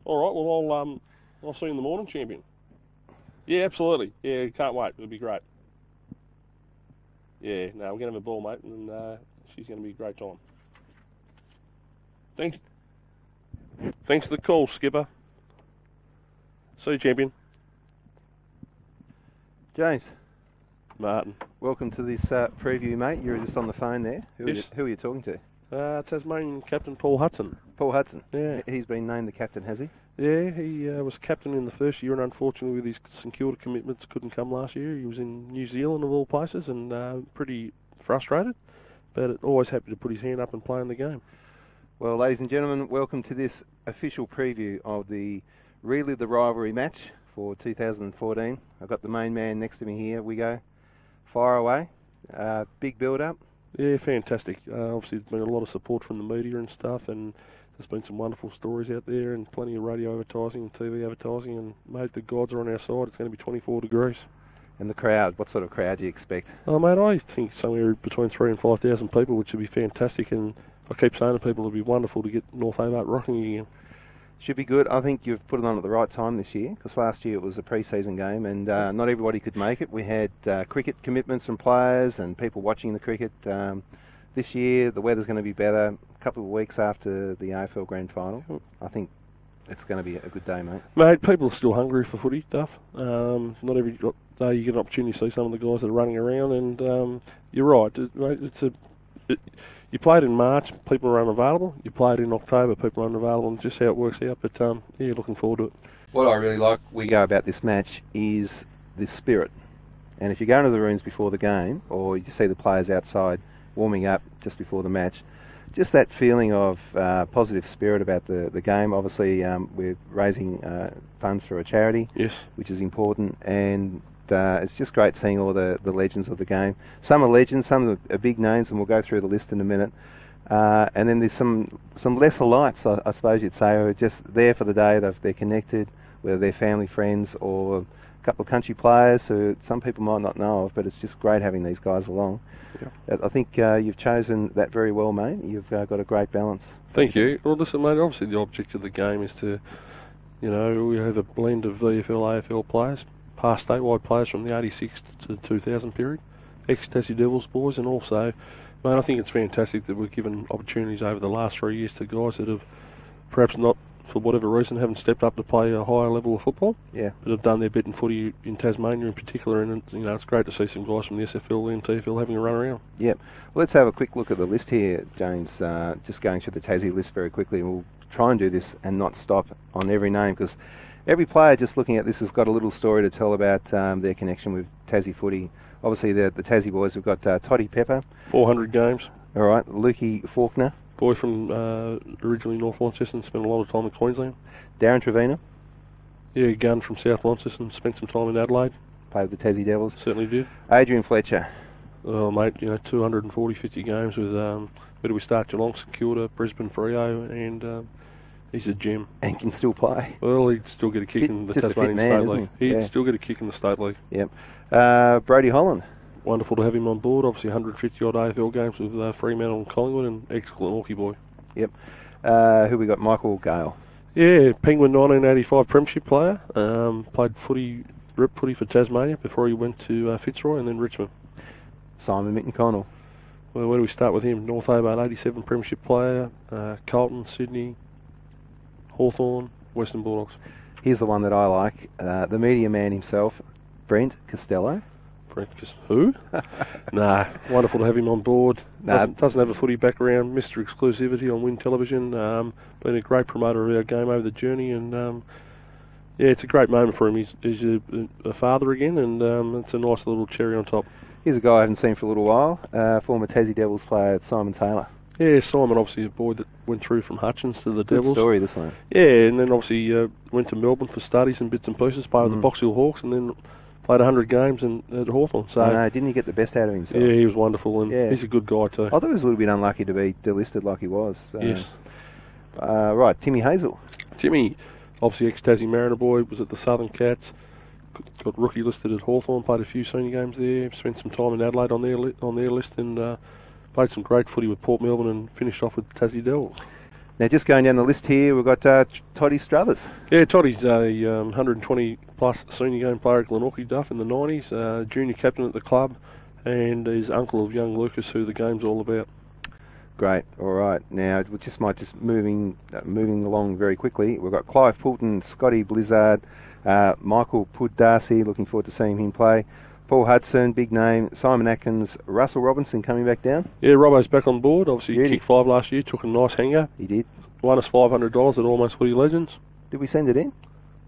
All right, well, I'll see you in the morning, champion. Yeah, absolutely. Yeah, can't wait. It'll be great. Yeah, no, we're going to have a ball, mate, and she's going to be a great time. Thanks for the call, Skipper. See you, champion. James. Martin. Welcome to this preview, mate. You were just on the phone there. Who are you talking to? Tasmanian captain Paul Hudson. Paul Hudson? Yeah. He's been named the captain, has he? Yeah, he was captain in the first year, and unfortunately with his St Kilda commitments couldn't come last year. He was in New Zealand of all places and pretty frustrated, but always happy to put his hand up and play in the game. Well, ladies and gentlemen, welcome to this official preview of the Relive The Rivalry match for 2014. I've got the main man next to me here. We go. Fire away. Big build-up. Yeah, fantastic. Obviously, there's been a lot of support from the media and stuff, and there's been some wonderful stories out there and plenty of radio advertising and TV advertising, and, mate, the gods are on our side. It's going to be 24 degrees. And the crowd, what sort of crowd do you expect? Oh, mate, I think somewhere between 3,000 and 5,000 people, which would be fantastic, and I keep saying to people it would be wonderful to get North Hobart rocking again. Should be good. I think you've put it on at the right time this year, because last year it was a pre-season game and not everybody could make it. We had cricket commitments from players and people watching the cricket. This year the weather's going to be better. A couple of weeks after the AFL Grand Final, I think it's going to be a good day, mate. Mate, people are still hungry for footy stuff. Not every day you get an opportunity to see some of the guys that are running around, and you're right, mate, you played in March, people are unavailable. You played in October, people are unavailable, and it's just how it works out. But, yeah, looking forward to it. What I really like we go about this match is the spirit. And if you go into the rooms before the game, or you see the players outside warming up just before the match, just that feeling of positive spirit about the game. Obviously, we're raising funds for a charity, yes, which is important, and it's just great seeing all the legends of the game. Some are legends, some are big names, and we'll go through the list in a minute. And then there's some lesser lights, I suppose you'd say, who are just there for the day. They're connected, whether they're family, friends, or a couple of country players who some people might not know of, but it's just great having these guys along. Yeah. I think you've chosen that very well, mate. You've got a great balance. Thank you. Well, listen, mate, obviously the object of the game is to, we have a blend of VFL, AFL players, past statewide players from the 86 to 2000 period, ex-Tassie Devils boys, and also, mate, I think it's fantastic that we've given opportunities over the last 3 years to guys that have perhaps not, for whatever reason, haven't stepped up to play a higher level of football, but have done their bit in footy in Tasmania in particular, and it's great to see some guys from the SFL and TFL having a run around. Yep. Well, let's have a quick look at the list here, James, just going through the Tassie list very quickly, and we'll try and do this and not stop on every name, because every player just looking at this has got a little story to tell about their connection with Tassie footy. Obviously, the Tassie boys, we've got Toddy Pepper. 400 games. All right. Lukey Faulkner. Boy from originally North Launceston, spent a lot of time in Queensland. Darren Trevina. Yeah, gun from South Launceston, spent some time in Adelaide. Played with the Tassie Devils. Certainly did. Adrian Fletcher. Well, mate, 240, 50 games with, where do we start? Geelong, St Kilda, Brisbane, Freo, and he's a gem. And can still play. Well, he'd still get a kick in the Tasmanian State League. He'd still get a kick in the State League. Yep. Brody Holland. Wonderful to have him on board. Obviously, 150-odd AFL games with Fremantle and Collingwood, and excellent hockey boy. Yep. Who we got? Michael Gail. Yeah, Penguin 1985 Premiership player. Played rep footy for Tasmania before he went to Fitzroy and then Richmond. Simon Minton-Connell. Well, where do we start with him? North Hobart 87 Premiership player, Carlton, Sydney, Hawthorn, Western Bulldogs. Here's the one that I like. The media man himself, Brent Costello. Who? Nah, wonderful to have him on board. Doesn't have a footy background. Mr. Exclusivity on Win Television. Been a great promoter of our game over the journey, and it's a great moment for him. He's a father again, and it's a nice little cherry on top. Here's a guy I haven't seen for a little while. Former Tassie Devils player Simon Taylor. Yeah, Simon, obviously a boy that went through from Hutchins to the Devils. Good story, this one. Yeah, and then obviously went to Melbourne for studies and bits and pieces, played with the Box Hill Hawks, and then played 100 games at Hawthorn. So didn't he get the best out of himself? Yeah, he was wonderful, and he's a good guy too. I thought he was a little bit unlucky to be delisted like he was. Yes. Right, Timmy Hazel. Timmy, obviously ex-Tassie Mariner boy, was at the Southern Cats, got rookie listed at Hawthorn, played a few senior games there, spent some time in Adelaide on their list, and played some great footy with Port Melbourne and finished off with the Tassie Devils. Now, just going down the list here, we've got Toddy Struthers. Yeah, Toddy's a 120-plus senior game player at Glenorchy Duff in the 90s, junior captain at the club, and is uncle of young Lucas, who the game's all about. Great. All right. Now, we just moving along very quickly. We've got Clive Poulton, Scotty Blizzard, Michael Pud Darcy. Looking forward to seeing him play. Paul Hudson, big name. Simon Atkins, Russell Robinson coming back down. Yeah, Robbo's back on board. Obviously, he kicked 5 last year, took a nice hanger. He did. Won us $500 at Almost Footy Legends. Did we send it in?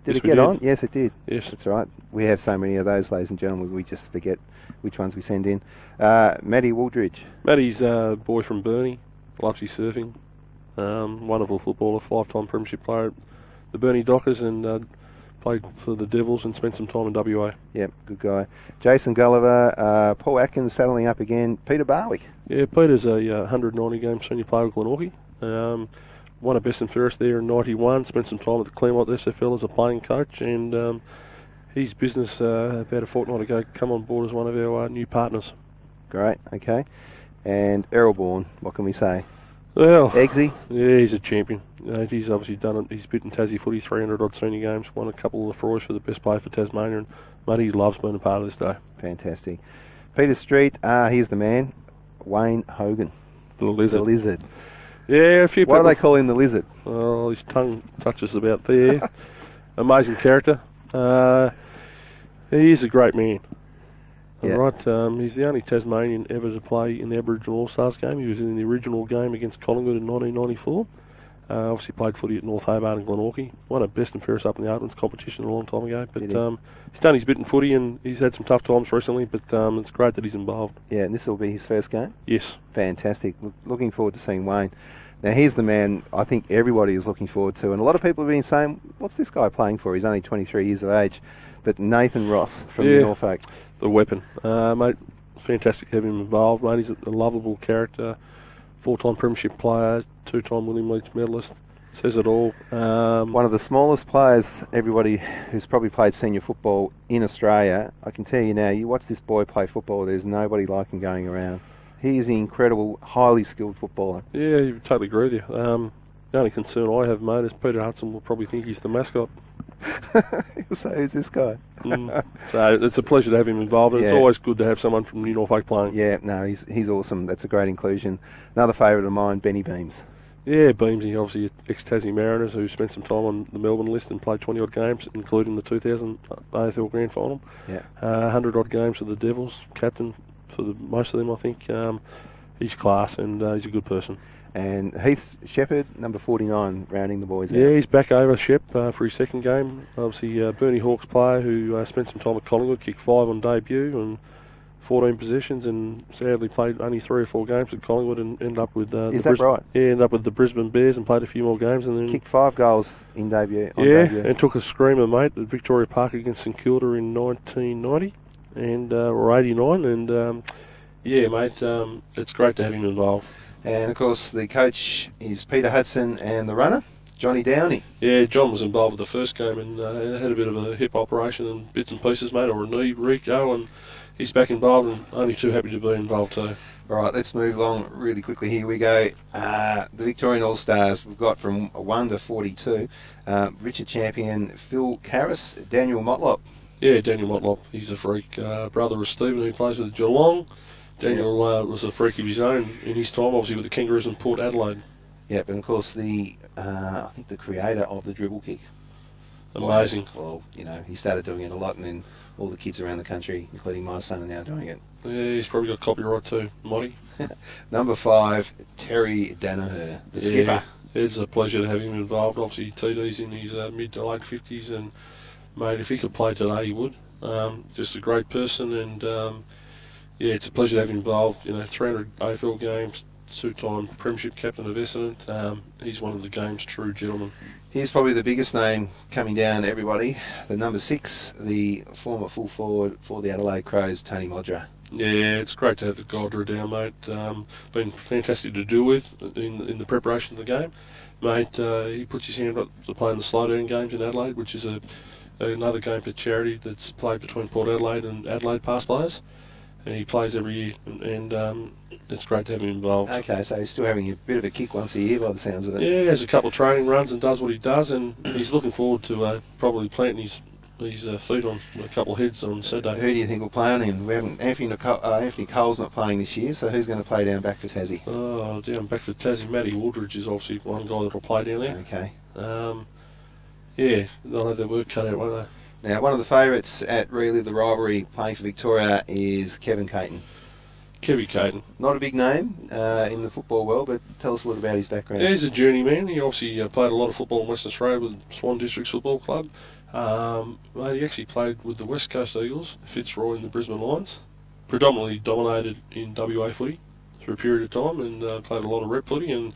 Did Yes, it get on? Yes, it did. Yes. That's right. We have so many of those, ladies and gentlemen, we just forget which ones we send in. Matty Wooldridge. Matty's a boy from Burnie, loves his surfing. Wonderful footballer, 5-time premiership player at the Burnie Dockers, and played for the Devils and spent some time in WA. Yep, good guy. Jason Gulliver, Paul Atkins saddling up again, Peter Barwick. Yeah, Peter's a 190-game senior player with Glenorchy. Won a best and fairest there in 91, spent some time at the Claremont SFL as a playing coach, and his business about a fortnight ago come on board as one of our new partners. Great, okay. And Errol Bourne, what can we say? Well, Eggsy? Yeah, he's a champion. He's obviously done it. He's bitten Tassie footy 300-odd senior games, won a couple of Lefroys for the best player for Tasmania, and mate, he loves being a part of this day. Fantastic. Peter Street, here's the man, Wayne Hogan. The Lizard. The Lizard. Yeah, a few people. Why do they call him the Lizard? Oh, his tongue touches about there. Amazing character. He is a great man. Yeah. Right, he's the only Tasmanian ever to play in the Aboriginal All-Stars game. He was in the original game against Collingwood in 1994. Obviously played footy at North Hobart and Glenorchy. Won a best and fairest up in the Oatlands competition a long time ago. But he's done his bit in footy, and he's had some tough times recently, but it's great that he's involved. Yeah, and this will be his first game? Yes. Fantastic. Looking forward to seeing Wayne. Now, here's the man I think everybody is looking forward to, and a lot of people have been saying, what's this guy playing for? He's only 23 years of age. But Nathan Ross from Norfolk. The weapon. Mate, fantastic to have him involved. Mate, he's a lovable character, 4-time premiership player, 2-time William Leach medalist. Says it all. One of the smallest players, everybody who's probably played senior football in Australia. I can tell you now, you watch this boy play football, there's nobody like him going around. He is an incredible, highly skilled footballer. Yeah, you totally agree with you. The only concern I have, mate, is Peter Hudson will probably think he's the mascot. So who's this guy? So it's a pleasure to have him involved, and it's always good to have someone from New Norfolk playing. Yeah, no, he's awesome. That's a great inclusion. Another favourite of mine, Benny Beams. Yeah, Beamsy, obviously ex-Tassie Mariners, who spent some time on the Melbourne list and played 20-odd games, including the 2000 AFL Grand Final. Yeah, 100-odd games for the Devils, captain for most of them, I think. He's class, and he's a good person. And Heath Shepherd, number 49, rounding the boys out. Yeah, he's back over Shep for his second game. Obviously, Bernie Hawkes player who spent some time at Collingwood, kicked 5 on debut and 14 possessions, and sadly played only 3 or 4 games at Collingwood and ended up with Is that right? Yeah, ended up with the Brisbane Bears and played a few more games, and then kicked 5 goals in debut. And took a screamer, mate, at Victoria Park against St Kilda in 1990 and or 89, and yeah, mate, it's great to have him involved. And, of course, the coach is Peter Hudson, and the runner, Johnny Downey. Yeah, John was involved with the first game and had a bit of a hip operation and bits and pieces, mate, or a knee, Rico, and he's back involved and only too happy to be involved too. All right, let's move along really quickly. Here we go. The Victorian All-Stars, we've got from 1 to 42. Richard Champion, Phil Karras, Daniel Motlop. Yeah, Daniel Motlop, he's a freak. Brother of Stephen, who plays with Geelong. Daniel was a freak of his own in his time, obviously, with the Kangaroos and Port Adelaide. Yep, and of course I think the creator of the dribble kick. Amazing. Well, you know, he started doing it a lot, and then all the kids around the country, including my son, are now doing it. Yeah, he's probably got copyright too, Monty. Number 5, Terry Danaher, the skipper. It's a pleasure to have him involved. Obviously, TD's in his mid to late 50s, and mate, if he could play today, he would. Just a great person, and yeah, it's a pleasure to have him involved. 300 AFL games, 2-time premiership captain of Essendon. He's one of the game's true gentlemen. Here's probably the biggest name coming down, everybody. The number 6, the former full forward for the Adelaide Crows, Tony Modra. Yeah, it's great to have the Godra down, mate. Been fantastic to deal with in the preparation of the game. Mate, he puts his hand up to playing the slow-down games in Adelaide, which is another game for charity that's played between Port Adelaide and Adelaide past players. and he plays every year, and it's great to have him involved. Okay, so he's still having a bit of a kick once a year by the sounds of it. Yeah, he has a couple of training runs and does what he does, and he's looking forward to probably planting his feet on a couple of heads on Saturday. Who do you think will play on him? We haven't Anthony Cole's not playing this year, so who's going to play down back for Tassie? Oh, down back for Tassie, Matty Wooldridge is obviously one guy that'll play down there. Okay. Yeah, they'll have their work cut out, won't they? Now, one of the favourites at Relive The Rivalry playing for Victoria is Kevin Caton. Kevy Caton. Not a big name in the football world, but tell us a little about his background. Yeah, he's a journeyman. He obviously played a lot of football in Western Australia with Swan Districts Football Club. He actually played with the West Coast Eagles, Fitzroy and the Brisbane Lions. Predominantly dominated in WA footy for a period of time, and played a lot of rep footy. And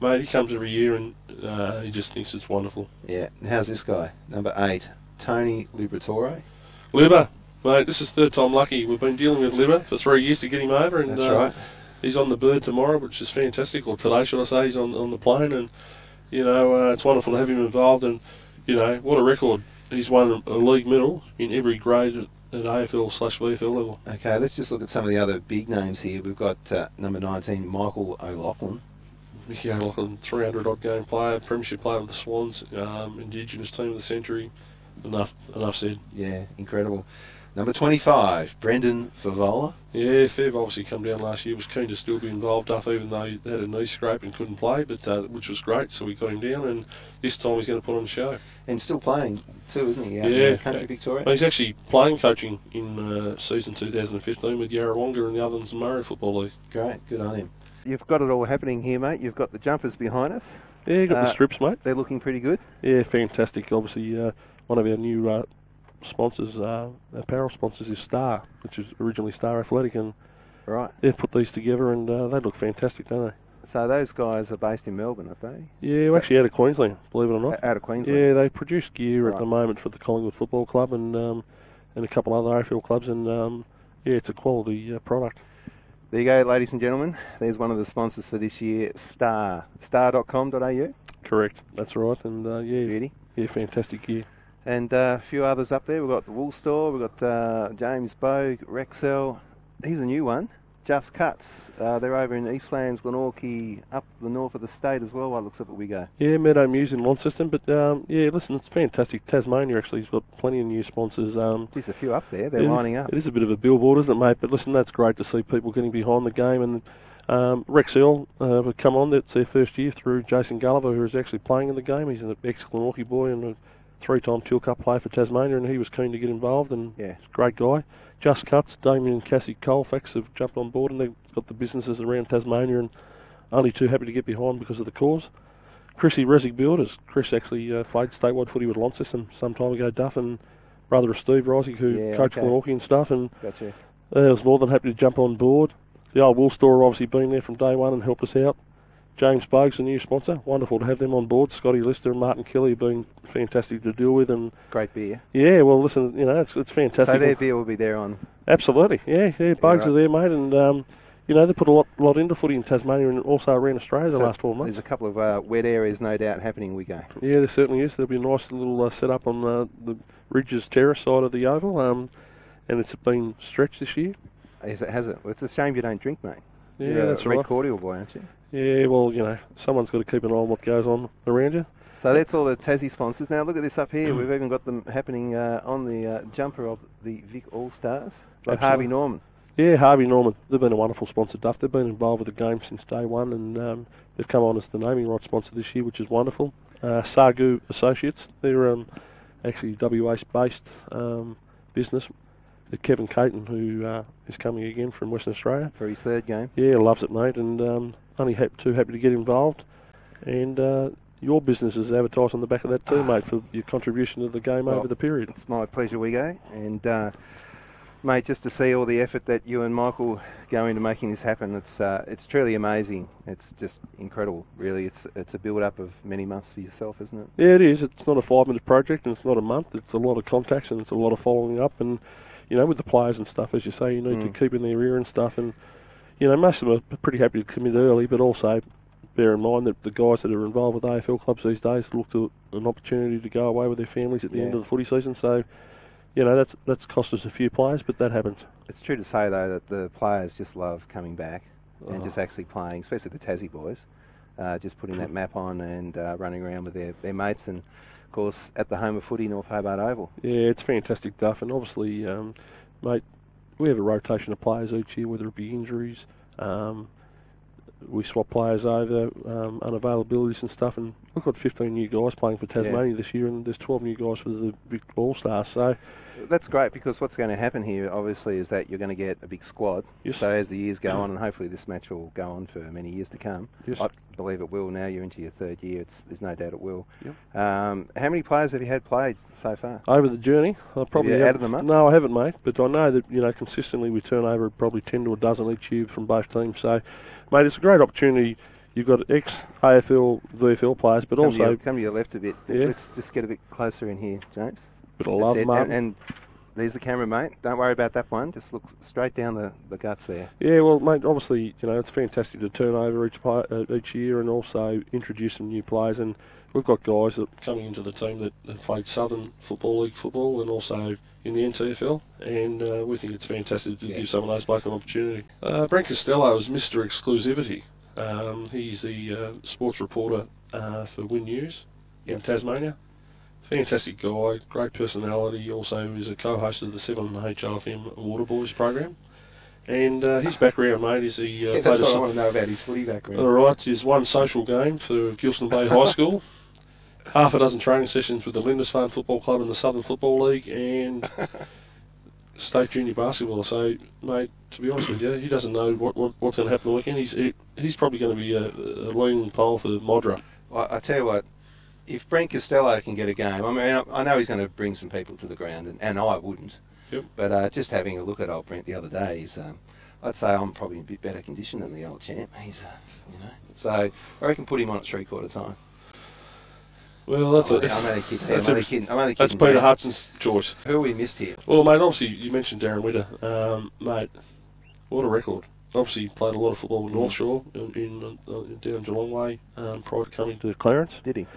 mate, he comes every year, and he just thinks it's wonderful. Yeah. And how's this guy? Number 8, Tony Liberatore. Libba, mate, this is third time lucky. We've been dealing with Libba for 3 years to get him over, and That's right. he's on the bird tomorrow, which is fantastic. Or today, should I say? He's on the plane, and it's wonderful to have him involved. And what a record! He's won a league medal in every grade at AFL/VFL level. Okay, let's just look at some of the other big names here. We've got number 19, Michael O'Loughlin. Mickey O'Loughlin, 300-odd game player, premiership player with the Swans, Indigenous team of the century. Enough said. Yeah, incredible. Number 25, Brendan Fevola. Yeah, Fev obviously come down last year, was keen to still be involved up, even though he had a knee scrape and couldn't play, but which was great, so we got him down, and this time he's going to put on a show. And still playing too, isn't he, out yeah, in country Victoria? Well, he's actually playing coaching in season 2015 with Yarrawonga and the Others and Murray Football League. Great, good on him. You've got it all happening here, mate. You've got the jumpers behind us. Yeah, you got the strips, mate. They're looking pretty good. Yeah, fantastic. Obviously, one of our new sponsors, apparel sponsors, is Star, which is originally Star Athletic, and right, they've put these together, and they look fantastic, don't they? So those guys are based in Melbourne, aren't they? Yeah, we're actually out of Queensland, believe it or not. Out of Queensland? Yeah, they produce gear at the moment for the Collingwood Football Club and a couple other AFL clubs, and it's a quality product. There you go, ladies and gentlemen. There's one of the sponsors for this year, Star. Star.com.au? Correct, that's right, and Beauty. Yeah, fantastic gear. And a few others up there. We've got the Wool Store, we've got James Bogue, Rexel. Here's a new one, Just Cuts. They're over in Eastlands, Glenorchy, up the north of the state as well, by the looks of it we go. Yeah, Meadow Muse in Launceston, but listen, it's fantastic. Tasmania actually has got plenty of new sponsors. There's a few up there, they're lining up. It is a bit of a billboard, isn't it, mate? But listen, that's great to see people getting behind the game. And Rexel have come on, that's their first year through Jason Gulliver, who is actually playing in the game. He's an ex-Glenorchy boy and a 3-time Teal Cup player for Tasmania, and he was keen to get involved, and he's a great guy. Just Cuts, Damien and Cassie Colfax have jumped on board, and they've got the businesses around Tasmania, and only too happy to get behind because of the cause. Chrissy Resig Builders. Chris actually played statewide footy with Launceston some time ago, Duff, and brother of Steve Resig, who coached Glenorchy and stuff, and was more than happy to jump on board. The old Wool Store obviously been there from day one and helped us out. James Bogue's a new sponsor. Wonderful to have them on board. Scotty Lister and Martin Kelly have been fantastic to deal with. And great beer. Yeah, well, listen, it's fantastic. So their beer will be there on... Absolutely, yeah, Bogues are there, mate, and, they put a lot into footy in Tasmania and also around Australia the last 12 months. There's a couple of wet areas, no doubt, happening, we go. Yeah, there certainly is. There'll be a nice little set-up on the Ridges Terrace side of the Oval, and it's been stretched this year. Has it? Well, it's a shame you don't drink, mate. Yeah, You're that's a right. red cordial boy, aren't you? Yeah, well, someone's got to keep an eye on what goes on around you. So that's all the Tassie sponsors. Now look at this up here. We've even got them happening on the jumper of the Vic All-Stars. Like Harvey Norman. Yeah, Harvey Norman. They've been a wonderful sponsor, Duff. They've been involved with the game since day one, and they've come on as the naming rights sponsor this year, which is wonderful. Sagu Associates. They're actually WA-based business. Kevin Caton, who is coming again from Western Australia. For his third game. Yeah, loves it, mate, and only too happy to get involved. And your business is advertised on the back of that too, mate, for your contribution to the game over the period. It's my pleasure, Wigo. And, mate, just to see all the effort that you and Michael go into making this happen, it's truly amazing. It's just incredible, really. It's a build-up of many months for yourself, isn't it? Yeah, it is. It's not a 5-minute project, and it's not a month. It's a lot of contacts, and it's a lot of following up, and with the players and stuff, as you say, you need to keep in their ear and stuff. And, most of them are pretty happy to commit early, but also bear in mind that the guys that are involved with AFL clubs these days look to an opportunity to go away with their families at the end of the footy season. So, that's cost us a few players, but that happens. It's true to say, though, that the players just love coming back and just actually playing, especially the Tassie boys, just putting that map on and running around with their mates, and, of course, at the home of footy, Nth Hobart Oval. Yeah, it's fantastic stuff, and obviously, mate, we have a rotation of players each year, whether it be injuries, we swap players over, unavailabilities and stuff, and we've got 15 new guys playing for Tasmania this year, and there's 12 new guys for the Vic All-Stars. So that's great, because what's going to happen here, obviously, is that you're going to get a big squad. Yes. So as the years go on, and hopefully this match will go on for many years to come. Yes. I believe it will now. You're into your third year. There's no doubt it will. Yep. How many players have you had played so far? Over the journey, I probably have you added them up? No, I haven't, mate. But I know that consistently we turn over probably 10 to a dozen each year from both teams. So, mate, it's a great opportunity. You've got ex-AFL, VFL players, but also... Come to your left a bit. Yeah. Let's just get a bit closer in here, James. Bit of love, Martin. And there's the camera, mate. Don't worry about that one. Just look straight down the guts there. Yeah, well, mate, obviously, it's fantastic to turn over each year and also introduce some new players. And we've got guys that are coming into the team that have played Southern Football League football and also in the NTFL, and we think it's fantastic to give some of those blokes an opportunity. Brent Costello is Mr. Exclusivity. He's the sports reporter for Win News in Tasmania. Fantastic guy, great personality. Also is a co-host of the 7HLFM Waterboys program. And his background, mate, is he... that's what I want to know about his footy background. All right, is one social game for Gilston Bay High School, half a dozen training sessions with the Lindisfarne Football Club in the Southern Football League, and state junior basketball. So, mate, to be honest with you, he doesn't know what's going to happen the weekend. He's probably going to be a leading pole for Modra. Well, I tell you what, if Brent Costello can get a game, I mean, I know he's going to bring some people to the ground, and I wouldn't. Yep. But just having a look at old Brent the other day, I'd say I'm probably in a bit better condition than the old champ. He's, so I reckon put him on at 3/4 time. Well, that's I'm only kidding. That's Peter Hudson's choice. Who we missed here? Well, mate, obviously you mentioned Darren Witter. Mate, what a record. Obviously played a lot of football with North Shore down Geelong Way prior to coming to Clarence. Did he?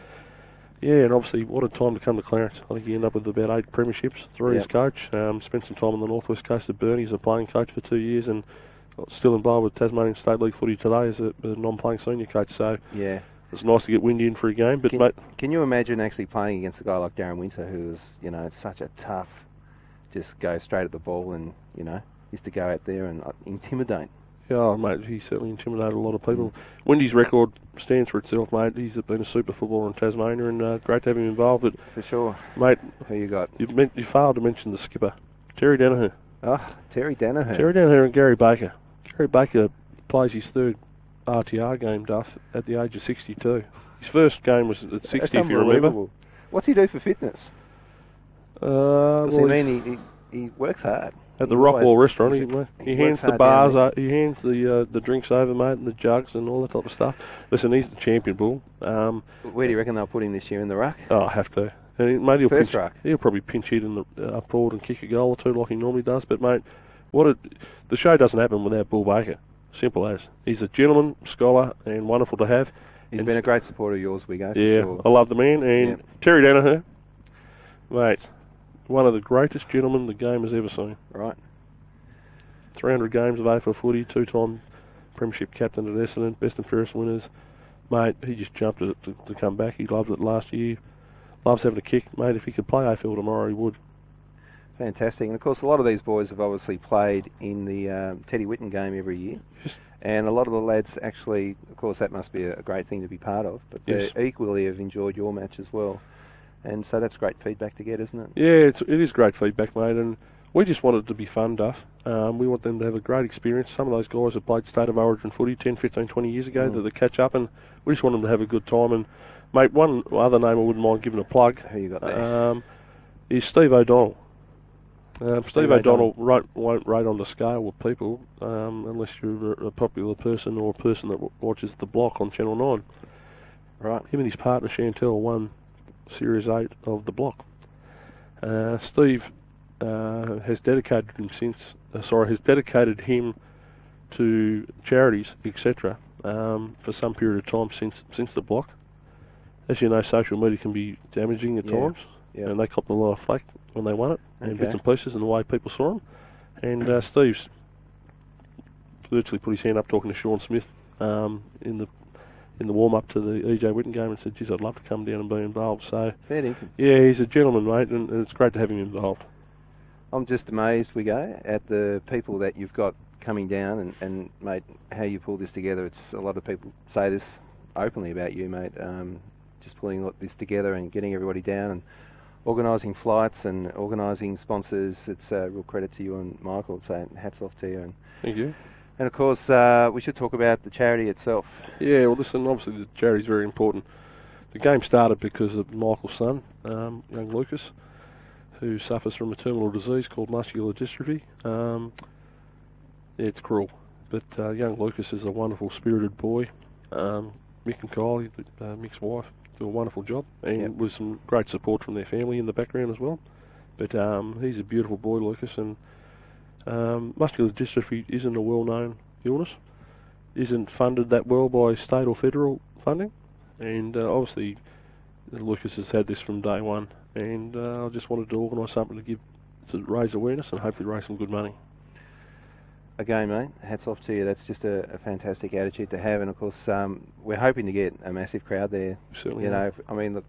Yeah, and obviously what a time to come to Clarence. I think he ended up with about 8 premierships through his coach. Spent some time on the northwest coast of Burnie as a playing coach for 2 years, and still involved with Tasmanian State League footy today as a non-playing senior coach. So yeah, it's nice to get Windy in for a game. But can you imagine actually playing against a guy like Darren Winter, who was such a tough, just go straight at the ball, and used to go out there and intimidate. Yeah, mate, he certainly intimidated a lot of people. Windy's record stands for itself, mate. He's been a super footballer in Tasmania, and great to have him involved. But for sure, mate, who you got? You failed to mention the skipper, Terry Danaher. Oh, Terry Danaher. Terry Danaher and Gary Baker. Gary Baker plays his third RTR game, Duff, at the age of 62. His first game was at 60, if you remember. What's he do for fitness? He works hard. At the Rockwall restaurant, he hands the bars, he hands the drinks over, mate, and the jugs and all that type of stuff. Listen, he's the champion bull. Where do you reckon they'll put him this year, in the ruck? Oh, I have to. And mate, he'll probably pinch hit in the up forward and kick a goal or two like he normally does. But mate, the show doesn't happen without Bull Baker. Simple as. He's a gentleman, scholar, and wonderful to have. He's been a great supporter of yours, Wiggo. Yeah, sure. I love the man. And Terry Danaher, mate, one of the greatest gentlemen the game has ever seen. Right. 300 games of AFL footy, 2-time premiership captain at Essendon, best and fairest winners. Mate, he just jumped at it to come back. He loved it last year. Loves having a kick. Mate, if he could play AFL tomorrow, he would. Fantastic. And, of course, a lot of these boys have obviously played in the Teddy Whitten game every year. Yes. And a lot of the lads actually, of course, that must be a great thing to be part of, but they equally have enjoyed your match as well. And so that's great feedback to get, isn't it? Yeah, it is great feedback, mate. And we just want it to be fun, Duff. We want them to have a great experience. Some of those guys have played State of Origin footy 10, 15, 20 years ago that they catch up, and we just want them to have a good time. And, mate, one other name I wouldn't mind giving a plug. Who you got there? Is Steve O'Donnell. Steve O'Donnell won't rate on the scale with people unless you're a popular person or a person that watches The Block on Channel 9. Right. Him and his partner Chantel won Series 8 of The Block. Steve has dedicated him to charities, etc., for some period of time since The Block. As you know, social media can be damaging at times. Yep. and they copped a lot of flak when they won it, and Okay. bits and pieces and the way people saw them. And Steve's virtually put his hand up talking to Sean Smith in the warm-up to the E.J. Whitten game and said, geez, I'd love to come down and be involved. So, Fair dinkum. yeah, he's a gentleman, mate, and it's great to have him involved. I'm just amazed, we go, at the people that you've got coming down and mate, how you pull this together. It's a lot of people say this openly about you, mate, just pulling this together and getting everybody down and organising flights and organising sponsors. It's a real credit to you and Michael, so hats off to you. And Thank you. And of course, we should talk about the charity itself. Yeah, well, listen, obviously the charity's very important. The game started because of Michael's son, young Lucas, who suffers from a terminal disease called muscular dystrophy. It's cruel, but young Lucas is a wonderful, spirited boy. Mick and Kylie, Mick's wife, do a wonderful job, and with some great support from their family in the background as well. But he's a beautiful boy, Lucas, and muscular dystrophy isn't a well-known illness, isn't funded that well by state or federal funding, and obviously Lucas has had this from day one, and I just wanted to organise something to raise awareness and hopefully raise some good money. Again, mate, hats off to you. That's just a fantastic attitude to have, and of course, we're hoping to get a massive crowd there. Certainly, you know, look,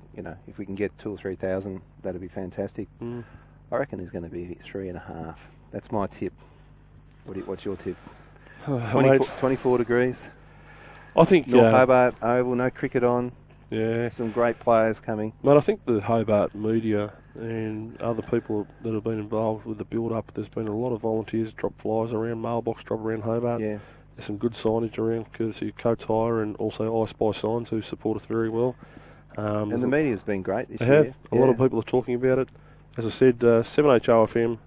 if we can get 2,000 or 3,000, that'd be fantastic. I reckon there's going to be 3.5. That's my tip. What's your tip? 24 degrees. I think North Hobart Oval, no cricket on. Yeah, some great players coming. Mate, I think the Hobart media and other people that have been involved with the build-up, there's been a lot of volunteers drop flyers around, mailbox drop around Hobart. Yeah. There's some good signage around, courtesy of Coates Hire and also I Spy Signs, who support us very well. And the media's been great this year. A lot of people are talking about it. As I said, 7HOFM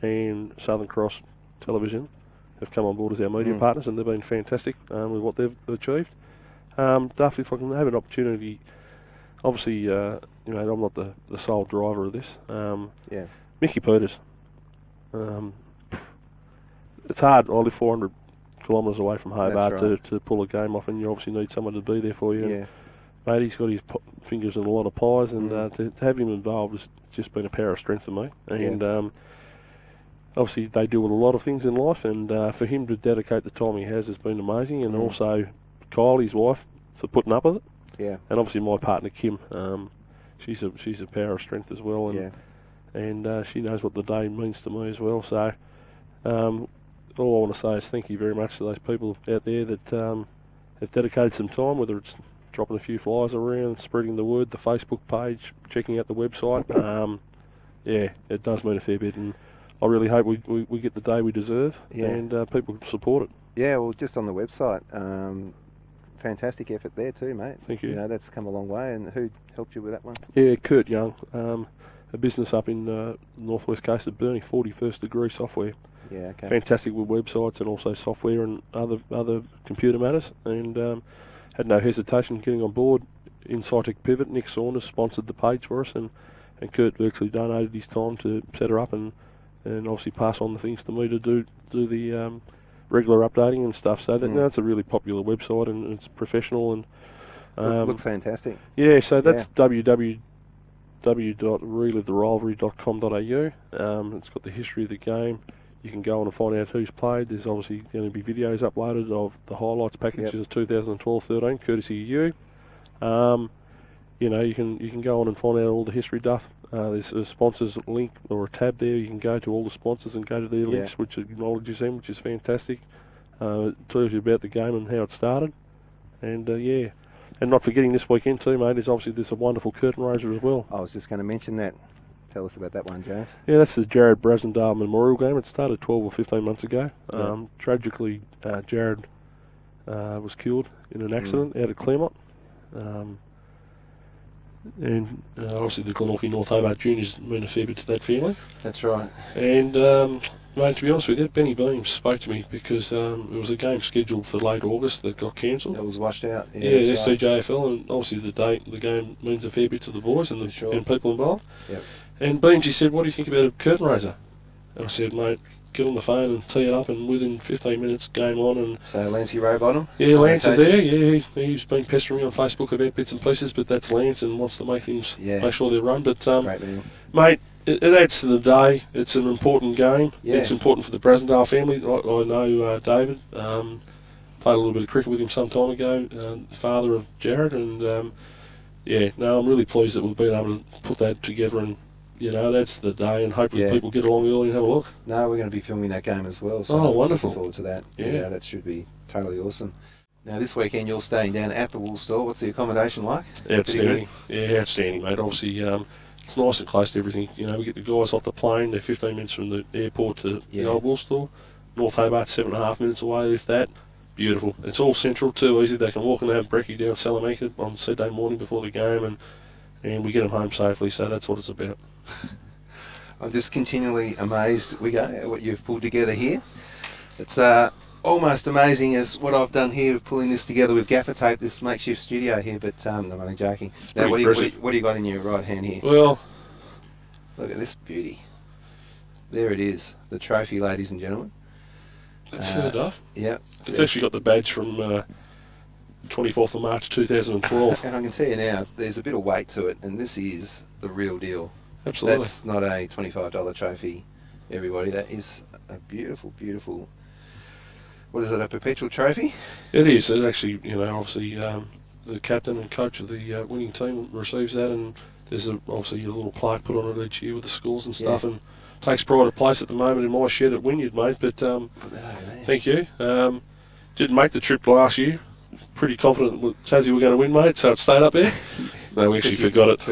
and Southern Cross Television have come on board as our media partners, and they've been fantastic with what they've achieved. Duff, if I can have an opportunity, obviously, I'm not the sole driver of this. Mickey Peters. It's hard. I live 400 kilometres away from Hobart to pull a game off, and you obviously need someone to be there for you. Yeah. Mate, he's got his fingers in a lot of pies, and to have him involved has just been a power of strength for me. And obviously they deal with a lot of things in life, and for him to dedicate the time he has been amazing, and also Kylie's wife for putting up with it. Yeah. And obviously my partner Kim, she's a power of strength as well, and she knows what the day means to me as well. So all I want to say is thank you very much to those people out there that have dedicated some time, whether it's dropping a few flyers around, spreading the word, the Facebook page, checking out the website. It does mean a fair bit, and I really hope we get the day we deserve, and people support it. Yeah, well, just on the website, fantastic effort there too, mate. Thank you. You know, that's come a long way. And who helped you with that one? Yeah, Kurt Young, a business up in the northwest coast of Burnie, 41st Degree Software. Yeah, okay. Fantastic with websites and also software and other computer matters, and had no hesitation getting on board. Insightic Pivot, Nick Saunders sponsored the page for us, and Kurt virtually donated his time to set her up and obviously pass on the things to me to do the regular updating and stuff. So that's a really popular website, and it's professional and looks fantastic. Yeah, so that's www.relivetherivalry.com.au. It's got the history of the game. You can go on and find out who's played. There's obviously going to be videos uploaded of the highlights packages of 2012-13, courtesy of you. You can go on and find out all the history stuff. There's a sponsors link or a tab there. You can go to all the sponsors and go to their links, which acknowledges them, which is fantastic. It tells you about the game and how it started. And and not forgetting this weekend too, mate, is obviously there's a wonderful curtain raiser as well. I was just going to mention that. Tell us about that one, James. Yeah, that's the Jared Brasendale Memorial Game. It started 12 or 15 months ago. Tragically, Jared was killed in an accident out of Claremont. And obviously the Glenorchy North Hobart Juniors mean a fair bit to that family. That's right. And, mate, to be honest with you, Benny Beams spoke to me because it was a game scheduled for late August that got cancelled. That was washed out. Yeah, SDJFL, and obviously the game means a fair bit to the boys and and people involved. Yep. And Beams, he said, what do you think about a curtain raiser? And I said, mate, get on the phone and tee it up, and within 15 minutes, game on. And So Lancey Rowbottom? yeah, Lance is there. Yeah, he's been pestering me on Facebook about bits and pieces, but that's Lance and wants to make things, make sure they're run. But great deal. mate, it adds to the day. It's an important game. Yeah. It's important for the Brasendale family. I know David. Played a little bit of cricket with him some time ago, father of Jared, and I'm really pleased that we've been able to put that together, and that's the day, and hopefully people get along early and have a look. No, we're going to be filming that game as well, so wonderful. Looking forward to that. Yeah, that should be totally awesome. Now this weekend you're staying down at the Wool Store. What's the accommodation like? Outstanding. Yeah, outstanding, mate. Obviously, it's nice and close to everything. We get the guys off the plane. They're 15 minutes from the airport to the old Wool Store. North Hobart, 7.5 minutes away, if that. Beautiful. It's all central, too easy. They can walk and have brekkie down Salamanca on Saturday morning before the game, and we get them home safely, so that's what it's about. I'm just continually amazed, at what you've pulled together here. It's almost amazing as what I've done here, pulling this together with gaffer tape, this makeshift studio here, but I'm only joking. Now, what do you got in your right hand here? Well, look at this beauty. There it is, the trophy, ladies and gentlemen. That's fair enough. Yeah. It's actually got the badge from 24th of March 2012. And I can tell you now, there's a bit of weight to it, and this is the real deal. Absolutely. That's not a $25 trophy, everybody. That is a beautiful, beautiful... What is it, a perpetual trophy? It is. It actually, obviously the captain and coach of the winning team receives that, and there's obviously a little plaque put on it each year with the scores and stuff, and takes pride of place at the moment in my shed at Wynyard, mate. But put that over there. Thank you. Didn't make the trip last year. Pretty confident Tassie were going to win, mate, so it stayed up there. No, we actually forgot it.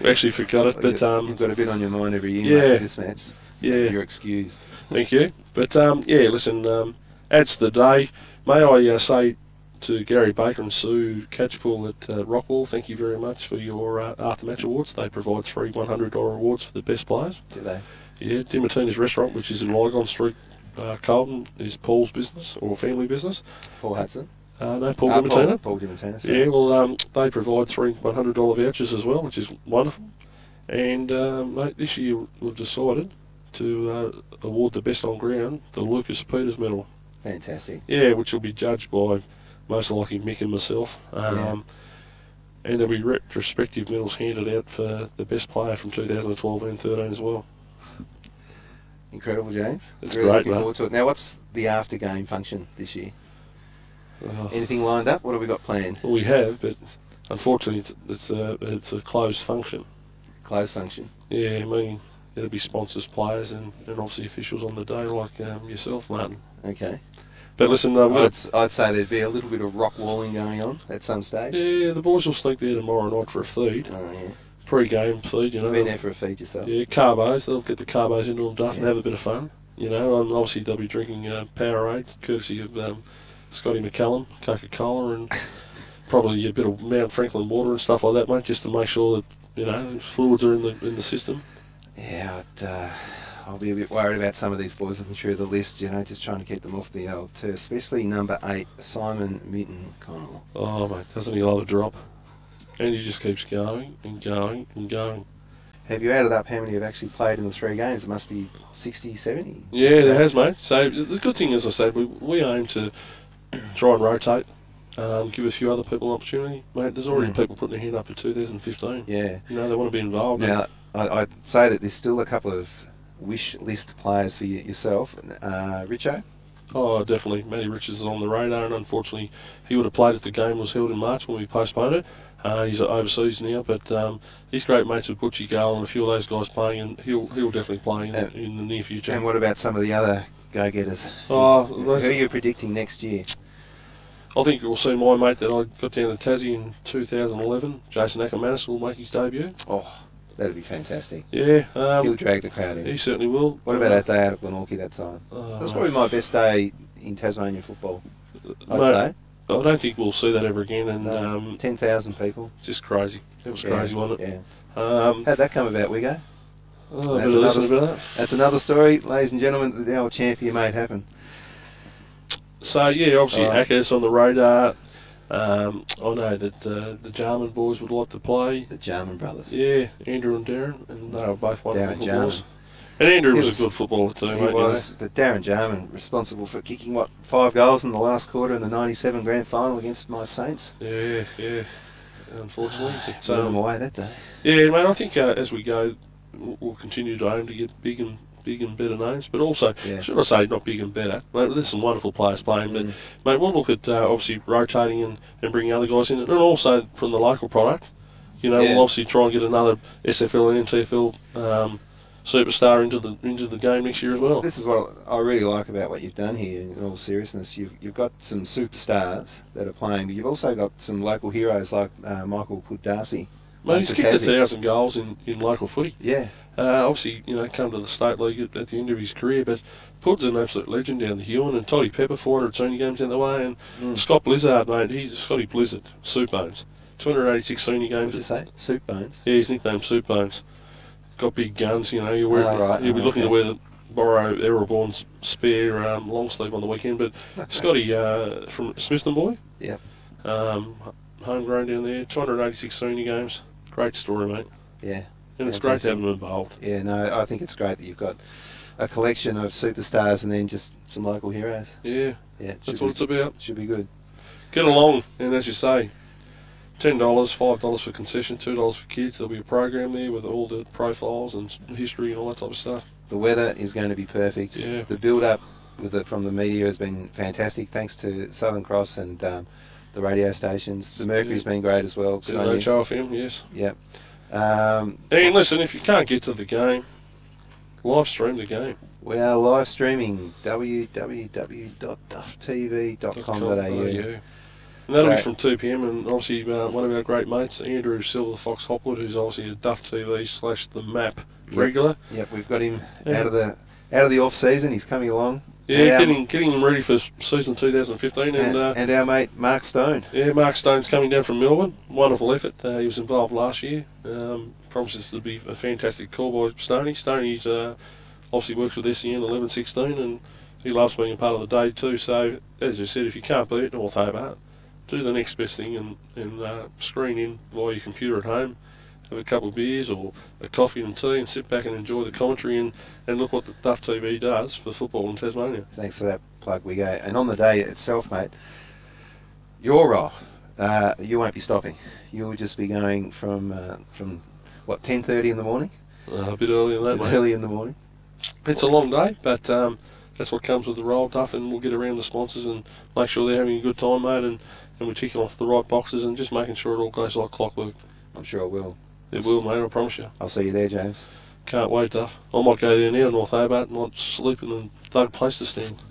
We actually forgot it, but you've got a bit on your mind every year, mate, this match. Yeah, you're excused. Thank you. But listen, adds to the day. May I say to Gary Baker and Sue Catchpool at Rockwall, thank you very much for your after-match awards. They provide 3 $100 awards for the best players. Do they? Yeah, Dimartina's restaurant, which is in Lygon Street, Carlton, is Paul's business or family business. Paul Hudson? No, Paul Dimartina. Paul Dimartina. Yeah, well, they provide 3 $100 vouchers as well, which is wonderful. And mate, this year we've decided to award the best on ground, the Lucas Peters Medal. Fantastic. Yeah, which will be judged by most likely Mick and myself. And there'll be retrospective medals handed out for the best player from 2012 and 13 as well. Incredible, James. It's really great, looking mate. forward to it. Now, what's the after-game function this year? Anything lined up? What have we got planned? Well, we have, but unfortunately it's a closed function. Closed function? Yeah, I mean, there'll be sponsors, players, and obviously officials on the day, like yourself, Martin. Okay. But listen, I'd say there'd be a little bit of rock walling going on at some stage. Yeah, the boys will sneak there tomorrow night for a feed. Oh, yeah. Pre-game feed, You've been there for a feed yourself. Yeah, carbos. They'll get the carbos into them, Duff, and have a bit of fun. And obviously they'll be drinking Powerade, courtesy of Scotty McCallum, Coca-Cola, and probably a bit of Mount Franklin water and stuff like that, mate, just to make sure that fluids are in the system. Yeah, I'll be a bit worried about some of these boys looking through the list, just trying to keep them off the old turf, especially number 8, Simon Mitton-Connell. Oh, mate, doesn't he love a drop? And he just keeps going and going and going. Have you added up how many have actually played in the 3 games? It must be 60, 70. Yeah, there has, mate. So the good thing, as I said, we aim to try and rotate, give a few other people an opportunity. Mate, there's already people putting their hand up in 2015. Yeah. They want to be involved. Now, I'd say that there's still a couple of wish list players for yourself. Richo? Oh, definitely. Matty Richards is on the radar, and unfortunately he would have played if the game was held in March when we postponed it. He's overseas now, but he's great mates with Butchie, Gail, and a few of those guys playing, and he'll definitely play in the near future. And what about some of the other go-getters? Who are you predicting next year? I think you'll see my mate that I got down to Tassie in 2011, Jason Ackermanis, will make his debut. Oh, that'd be fantastic. Yeah. He'll drag the crowd in. He certainly will. What about that day out at Glenorchy that time? That's probably my best day in Tasmania football, I'd say. I don't think we'll see that ever again. And 10,000 people. It's just crazy. It was crazy, wasn't it? Yeah. How'd that come about, Wiggo? That's another story, ladies and gentlemen. The old champion made happen. So yeah, obviously Acker's on the radar. I know that the Jarman boys would like to play. The Jarman brothers. Yeah, Andrew and Darren, and they were both wonderful boys. And Andrew was a good footballer too, He mate. was, but Darren Jarman, responsible for kicking, 5 goals in the last quarter in the 97 grand final against my Saints. Yeah, yeah. Unfortunately. But, blew them away that day. Yeah, mate, I think as we go, we'll continue to aim to get big and better names, but also, should I say, not big and better. Mate, there's some wonderful players playing, but mate, we'll look at obviously rotating and bringing other guys in, and also from the local product. You know, we'll obviously try and get another SFL and NTFL superstar into the game next year as well. This is what I really like about what you've done here. In all seriousness, you've got some superstars that are playing, but you've also got some local heroes like Michael Darcy. Mate, he's kicked 1,000 goals in local footy. Yeah. Obviously, come to the state league at the end of his career, but Pud's an absolute legend down the Huon, and Toddy Pepper, 400 senior games down the way, and Scott Blizzard, mate, he's Scotty Blizzard, Soup Bones, 286 senior games. What did you say? Soup Bones? Yeah, he's nicknamed Soup Bones. Got big guns, he'll be looking to wear the borrow Errolborn's spare long sleeve on the weekend, but Scotty from Smithton boy, homegrown down there, 286 senior games. Great story, mate. Yeah. And it's great to have them involved. Yeah, no, I think it's great that you've got a collection of superstars and then just some local heroes. Yeah. Yeah. That's what it's about. Should be good. Get along, and as you say, $10, $5 for concession, $2 for kids. There'll be a program there with all the profiles and history and all that type of stuff. The weather is going to be perfect. Yeah. The build-up from the media has been fantastic, thanks to Southern Cross and the radio stations. The Mercury's been great as well. Good on you. HOFM, yes. Yep. And listen, if you can't get to the game, live stream the game. We are live streaming www.dufftv.com.au. And that'll be from 2 p.m. and obviously one of our great mates, Andrew Silver Fox Hopwood, who's obviously a Duff TV / The Map regular. Yep, we've got him out of the off season. He's coming along. Yeah, getting him ready for season 2015. And our mate Mark Stone. Yeah, Mark Stone's coming down from Melbourne. Wonderful effort. He was involved last year. Promises to be a fantastic call by Stoney. Stoney's obviously works with SEN 1116 and he loves being a part of the day too. So, as you said, if you can't beat North Hobart, do the next best thing and screen in via your computer at home, have a couple of beers or a coffee and tea and sit back and enjoy the commentary and look what the Duff TV does for football in Tasmania. Thanks for that plug, Wiggo. And on the day itself, mate, your role, you won't be stopping. You'll just be going from what, 10:30 in the morning? A bit earlier than that, mate. Early in the morning. It's a long day, but that's what comes with the role, Duff, and we'll get around the sponsors and make sure they're having a good time, mate, and we're ticking off the right boxes and just making sure it all goes like clockwork. I'm sure it will. It will, mate, I promise you. I'll see you there, James. Can't wait, Duff. I might go there now, North Hobart, and might sleep in the dark place to stand.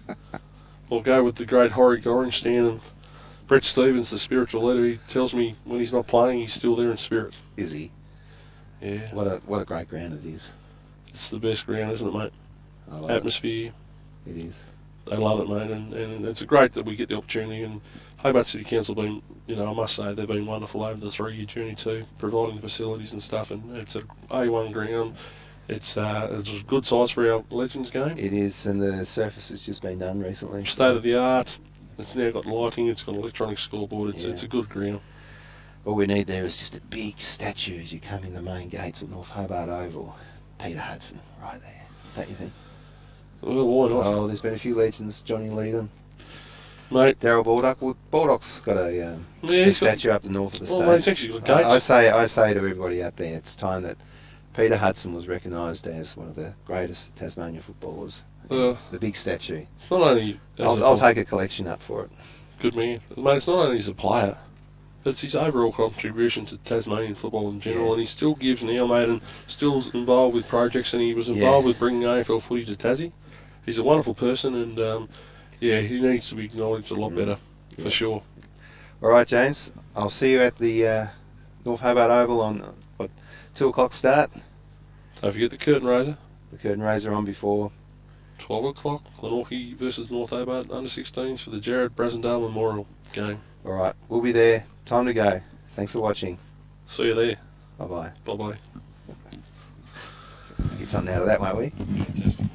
I'll go with the great Horrick Orange stand, and Brett Stevens, the spiritual leader, he tells me when he's not playing, he's still there in spirit. Is he? Yeah. What a great ground it is. It's the best ground, isn't it, mate? I love Atmosphere. It is. They love it, mate, and it's great that we get the opportunity. And Hobart City Council have been, I must say, they've been wonderful over the 3-year journey too, providing the facilities and stuff. And it's a A1 ground. It's a good size for our Legends game. It is, and the surface has just been done recently. State of the art. It's now got lighting. It's got an electronic scoreboard. It's a good ground. All we need there is just a big statue as you come in the main gates at Nth Hobart Oval. Peter Hudson, right there. Don't you think? Well, why not? Oh, there's been a few legends. Johnny Leedham. Mate. Darryl Baldock. Well, Baldock's got a statue up the north of the state. Well, mate, it's actually got gates. I say to everybody out there, it's time that Peter Hudson was recognised as one of the greatest Tasmania footballers. The big statue. It's not only... I'll take a collection up for it. Good man. Mate, it's not only as a player, but it's his overall contribution to Tasmanian football in general, and he still gives now, mate, and still involved with projects, and he was involved with bringing AFL footy to Tassie. He's a wonderful person, and he needs to be acknowledged a lot better, for sure. All right, James. I'll see you at the Nth Hobart Oval on 2 o'clock start. Don't forget the curtain raiser. The curtain raiser on before 12 o'clock. Glenorchy versus Nth Hobart under-16s for the Jared Brasendale Memorial game. All right, we'll be there. Time to go. Thanks for watching. See you there. Bye bye. Bye bye. Get something out of that, won't we? Fantastic.